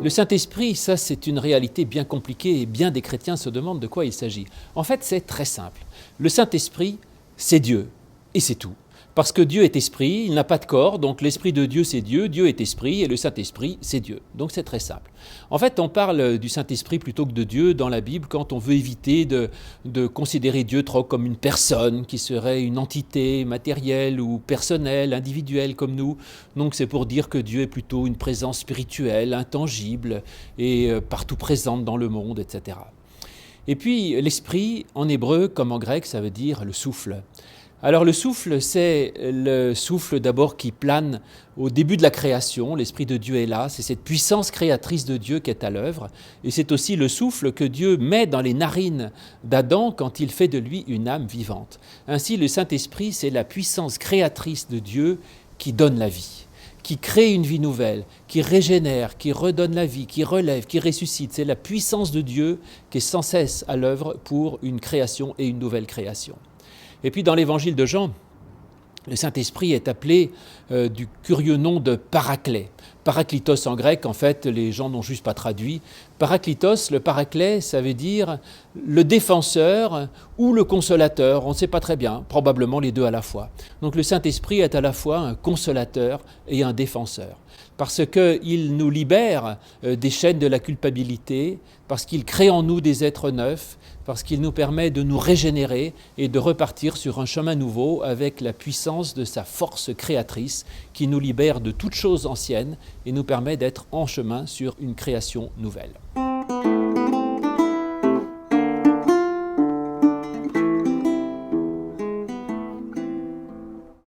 Le Saint-Esprit, ça c'est une réalité bien compliquée et bien des chrétiens se demandent de quoi il s'agit. En fait, c'est très simple. Le Saint-Esprit, c'est Dieu et c'est tout. Parce que Dieu est esprit, il n'a pas de corps, donc l'Esprit de Dieu c'est Dieu, Dieu est esprit et le Saint-Esprit c'est Dieu. Donc c'est très simple. En fait, on parle du Saint-Esprit plutôt que de Dieu dans la Bible quand on veut éviter de considérer Dieu trop comme une personne qui serait une entité matérielle ou personnelle, individuelle comme nous. Donc c'est pour dire que Dieu est plutôt une présence spirituelle, intangible et partout présente dans le monde, etc. Et puis l'Esprit, en hébreu comme en grec, ça veut dire le souffle. Alors le souffle, c'est le souffle d'abord qui plane au début de la création, l'Esprit de Dieu est là, c'est cette puissance créatrice de Dieu qui est à l'œuvre, et c'est aussi le souffle que Dieu met dans les narines d'Adam quand il fait de lui une âme vivante. Ainsi le Saint-Esprit, c'est la puissance créatrice de Dieu qui donne la vie, qui crée une vie nouvelle, qui régénère, qui redonne la vie, qui relève, qui ressuscite. C'est la puissance de Dieu qui est sans cesse à l'œuvre pour une création et une nouvelle création. Et puis dans l'évangile de Jean, le Saint-Esprit est appelé du curieux nom de Paraclet. Parakletos en grec, en fait, les gens n'ont juste pas traduit. Parakletos, le Paraclet, ça veut dire le défenseur ou le consolateur, on ne sait pas très bien, probablement les deux à la fois. Donc le Saint-Esprit est à la fois un consolateur et un défenseur, parce qu'il nous libère des chaînes de la culpabilité, parce qu'il crée en nous des êtres neufs, parce qu'il nous permet de nous régénérer et de repartir sur un chemin nouveau avec la puissance de sa force créatrice qui nous libère de toutes choses anciennes et nous permet d'être en chemin sur une création nouvelle.